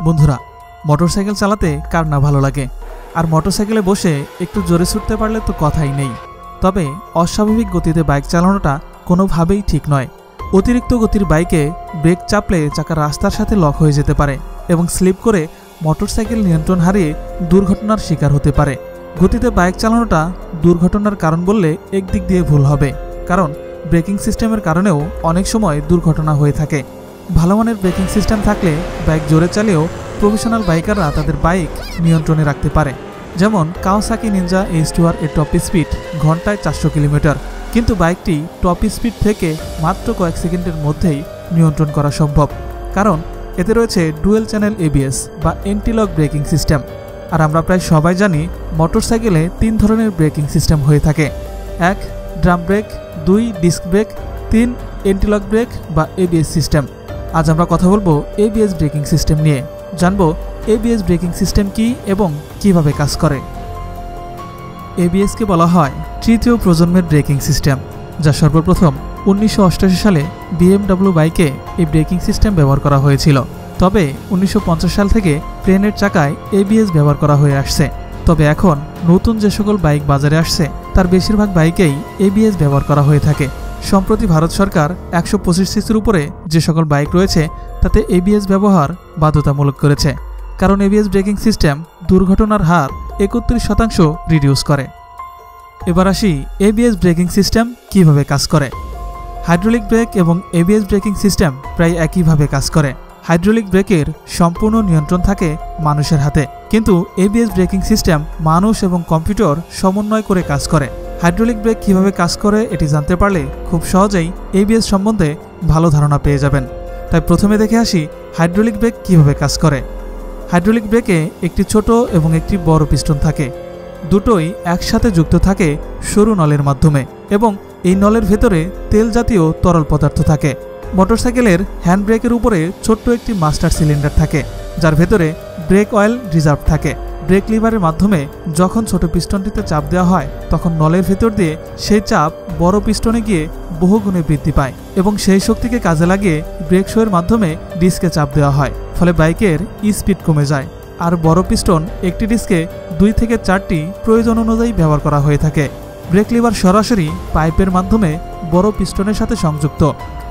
বন্ধুরা, মোটরসাইকেল চালাতে কার না ভালো লাগে। আর মোটরসাইকেলে বসে একটু জোরে ছুটতে পারলে তো কথাই নেই। তবে অস্বাভাবিক গতিতে বাইক চালানোটা কোনোভাবেই ঠিক নয়। অতিরিক্ত গতির বাইকে ব্রেক চাপলে চাকা রাস্তার সাথে লক হয়ে যেতে পারে এবং স্লিপ করে মোটরসাইকেল নিয়ন্ত্রণ হারিয়ে দুর্ঘটনার শিকার হতে পারে। গতিতে বাইক চালানোটা দুর্ঘটনার কারণ বললে একদিক দিয়ে ভুল হবে, কারণ ব্রেকিং সিস্টেমের কারণেও অনেক সময় দুর্ঘটনা হয়ে থাকে। ভালো মানের ব্রেকিং সিস্টেম থাকলে বাইক জোরে চালিয়েও প্রফেশনাল বাইকাররা তাদের বাইক নিয়ন্ত্রণে রাখতে পারে। যেমন কাওয়াসাকি নিনজা H2R এর টপ স্পিড ঘন্টায় 400 কিলোমিটার, কিন্তু বাইকটি টপ স্পিড থেকে মাত্র কয়েক সেকেন্ডের মধ্যেই নিয়ন্ত্রণ করা সম্ভব, কারণ এতে রয়েছে ডুয়েল চ্যানেল ABS বা এন্টি-লক ব্রেকিং সিস্টেম। আর আমরা প্রায় সবাই জানি মোটরসাইকেলে 3 ধরনের ব্রেকিং সিস্টেম হয়ে থাকে। 1 drum brake, 2 disc brake, 3 anti lock brake বা ABS সিস্টেম। আজ আমরা কথা বলবো ABS ব্রেকিং সিস্টেম নিয়ে, জানবো ABS ব্রেকিং সিস্টেম কি এবং কিভাবে কাজ করে। ABS কে বলা হয় তৃতীয় প্রজন্মের ব্রেকিং সিস্টেম, যা সর্বপ্রথম 1988 সালে BMW বাইকে এই ব্রেকিং সিস্টেম ব্যবহার করা হয়েছিল। তবে 1950 সাল থেকে ট্রেনের চাকায় ABS ব্যবহার করা হয়ে আসছে। তবে এখন নতুন যে সকল বাইক বাজারে আসছে তার বেশিরভাগ বাইকেই ABS ব্যবহার করা হয়ে থাকে। সম্প্রতি ভারত সরকার 125 সিসির উপরে যে সকল বাইক রয়েছে তাতে ABS ব্যবহার বাধ্যতামূলক করেছে, কারণ ABS ব্রেকিং সিস্টেম দুর্ঘটনার হার 31% রিডিউস করে। এবার আসি ABS ব্রেকিং সিস্টেম কিভাবে কাজ করে। হাইড্রোলিক ব্রেক এবং ABS ব্রেকিং সিস্টেম প্রায় একইভাবে কাজ করে। হাইড্রোলিক ব্রেকের সম্পূর্ণ নিয়ন্ত্রণ থাকে মানুষের হাতে, কিন্তু ABS ব্রেকিং সিস্টেম মানুষ এবং কম্পিউটার সমন্বয় করে কাজ করে। হাইড্রোলিক ব্রেক কিভাবে কাজ করে এটি জানতে পারলে খুব সহজেই ABS সম্বন্ধে ভালো ধারণা পেয়ে যাবেন। তাই প্রথমে দেখে আসি হাইড্রোলিক ব্রেক কিভাবে কাজ করে। হাইড্রোলিক ব্রেকে একটি ছোট এবং একটি বড় পিস্টন থাকে, দুটোই একসাথে যুক্ত থাকে সরু নলের মাধ্যমে, এবং এই নলের ভেতরে তেল জাতীয় তরল পদার্থ থাকে। মোটরসাইকেলের হ্যান্ড ব্রেকের উপরে ছোট্ট একটি মাস্টার সিলিন্ডার থাকে, যার ভেতরে ব্রেক অয়েল রিজার্ভ থাকে। ব্রেক লিভারের মাধ্যমে যখন ছোট পিস্টনটিতে চাপ দেওয়া হয় তখন নলের ভেতর দিয়ে সেই চাপ বড় পিস্টনে গিয়ে বহুগুণে বৃদ্ধি পায় এবং সেই শক্তিকে কাজে লাগিয়ে ব্রেক শোয়ের মাধ্যমে ডিস্কে চাপ দেওয়া হয়, ফলে বাইকের স্পিড কমে যায়। আর বড় পিস্টন একটি ডিস্কে 2 থেকে 4টি প্রয়োজন অনুযায়ী ব্যবহার করা হয়ে থাকে। ব্রেক লিভার সরাসরি পাইপের মাধ্যমে বড় পিস্টনের সাথে সংযুক্ত,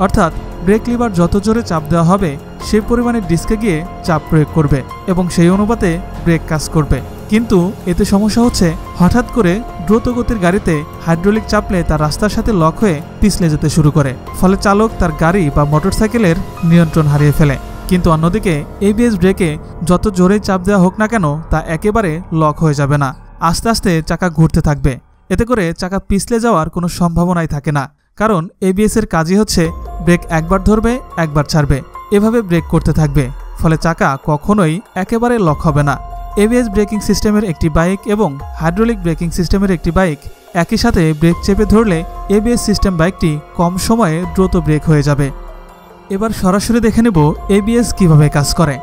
অর্থাৎ ব্রেক লিভার যত জোরে চাপ দেওয়া হবে সেই পরিমাণে ডিস্কে গিয়ে চাপ প্রয়োগ করবে এবং সেই অনুপাতে ব্রেক কাজ করবে। কিন্তু এতে সমস্যা হচ্ছে, হঠাৎ করে দ্রুত গতির গাড়িতে হাইড্রোলিক চাপলে তার রাস্তার সাথে লক হয়ে পিছলে যেতে শুরু করে, ফলে চালক তার গাড়ি বা মোটরসাইকেলের নিয়ন্ত্রণ হারিয়ে ফেলে। কিন্তু অন্যদিকে ABS ব্রেকে যত জোরেই চাপ দেওয়া হোক না কেন তা একেবারে লক হয়ে যাবে না, আস্তে আস্তে চাকা ঘুরতে থাকবে। এতে করে চাকা পিছলে যাওয়ার কোনো সম্ভাবনাই থাকে না, কারণ ABS এর কাজই হচ্ছে ব্রেক একবার ধরবে একবার ছাড়বে, এভাবে ব্রেক করতে থাকবে, ফলে চাকা কখনোই একেবারে লক হবে না। ABS ব্রেকিং সিস্টেমের একটি বাইক এবং হাইড্রোলিক ব্রেকিং সিস্টেমের একটি বাইক একই সাথে ব্রেক চেপে ধরলে ABS সিস্টেম বাইকটি কম সময়ে দ্রুত ব্রেক হয়ে যাবে। এবার সরাসরি দেখে নেব ABS কিভাবে কাজ করে।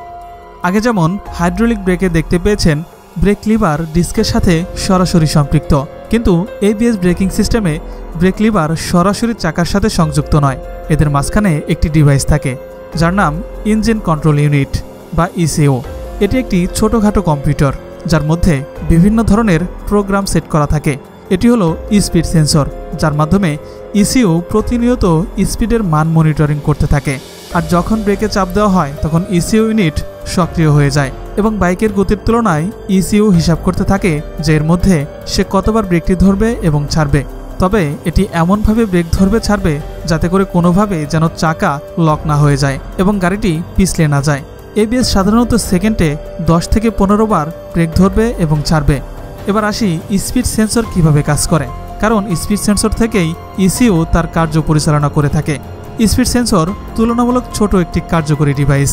আগে যেমন হাইড্রোলিক ব্রেকে দেখতে পেয়েছেন ব্রেক লিভার ডিস্কের সাথে সরাসরি সম্পৃক্ত, কিন্তু ABS ব্রেকিং সিস্টেমে ব্রেক লিভার সরাসরি চাকার সাথে সংযুক্ত নয়। এদের মাঝখানে একটি ডিভাইস থাকে যার নাম ইঞ্জিন কন্ট্রোল ইউনিট বা ECU। এটি একটি ছোটোখাটো কম্পিউটার যার মধ্যে বিভিন্ন ধরনের প্রোগ্রাম সেট করা থাকে। এটি হলো স্পিড সেন্সর, যার মাধ্যমে ECU প্রতিনিয়ত স্পিডের মান মনিটরিং করতে থাকে। আর যখন ব্রেকে চাপ দেওয়া হয় তখন ECU ইউনিট সক্রিয় হয়ে যায় এবং বাইকের গতির তুলনায় ECU হিসাব করতে থাকে যে এর মধ্যে সে কতবার ব্রেকটি ধরবে এবং ছাড়বে। তবে এটি এমনভাবে ব্রেক ধরবে ছাড়বে যাতে করে কোনোভাবে যেন চাকা লক না হয়ে যায় এবং গাড়িটি পিছলে না যায়। ABS সাধারণত সেকেন্ডে 10 থেকে 15 বার ব্রেক ধরবে এবং ছাড়বে। এবার আসি স্পিড সেন্সর কিভাবে কাজ করে, কারণ স্পিড সেন্সর থেকেই ECU তার কার্য পরিচালনা করে থাকে। স্পিড সেন্সর তুলনামূলক ছোট একটি কার্যকরী ডিভাইস।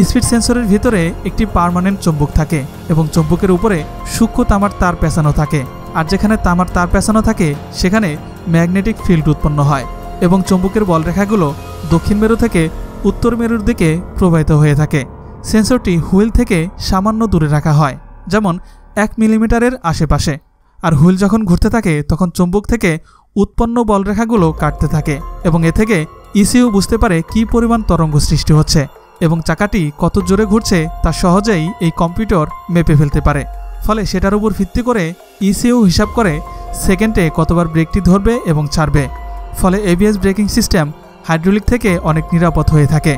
স্পিড সেন্সরের ভিতরে একটি পার্মানেন্ট চুম্বক থাকে এবং চুম্বকের উপরে সূক্ষ্ম তামার তার পেঁচানো থাকে, আর যেখানে তামার তার পেঁচানো থাকে সেখানে ম্যাগনেটিক ফিল্ড উৎপন্ন হয় এবং চুম্বকের বলরেখাগুলো দক্ষিণ মেরু থেকে উত্তর মেরুর দিকে প্রবাহিত হয়ে থাকে। সেন্সরটি হুইল থেকে সামান্য দূরে রাখা হয়, যেমন 1 মিলিমিটারের আশেপাশে, আর হুইল যখন ঘুরতে থাকে তখন চুম্বক থেকে উৎপন্ন বলরেখাগুলো কাটতে থাকে এবং এ থেকে ECU বুঝতে পারে কী পরিমাণ তরঙ্গ সৃষ্টি হচ্ছে এবং চাকাটি কত জোরে ঘুরছে তা সহজেই এই কম্পিউটার মেপে ফেলতে পারে। ফলে সেটার উপর ভিত্তি করে ইসিইউ হিসাব করে সেকেন্ডে কতবার ব্রেকটি ধরবে এবং ছাড়বে। ফলে এবিএস ব্রেকিং সিস্টেম হাইড্রোলিক থেকে অনেক নিরাপদ হয়ে থাকে।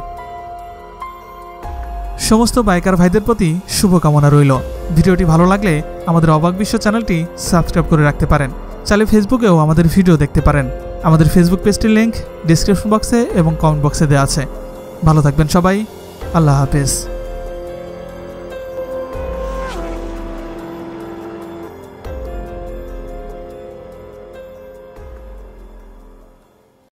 সমস্ত বাইকার ভাইদের প্রতি শুভকামনা রইল। ভিডিওটি ভালো লাগলে আমাদের অবাক বিশ্ব চ্যানেলটি সাবস্ক্রাইব করে রাখতে পারেন। চাইলে ফেসবুকেও আমাদের ভিডিও দেখতে পারেন। আমাদের ফেসবুক পেজটির লিংক ডিসক্রিপশন বক্সে এবং কমেন্ট বক্সে দেওয়া আছে। ভালো থাকবেন সবাই। আল্লাহ হাফেজ।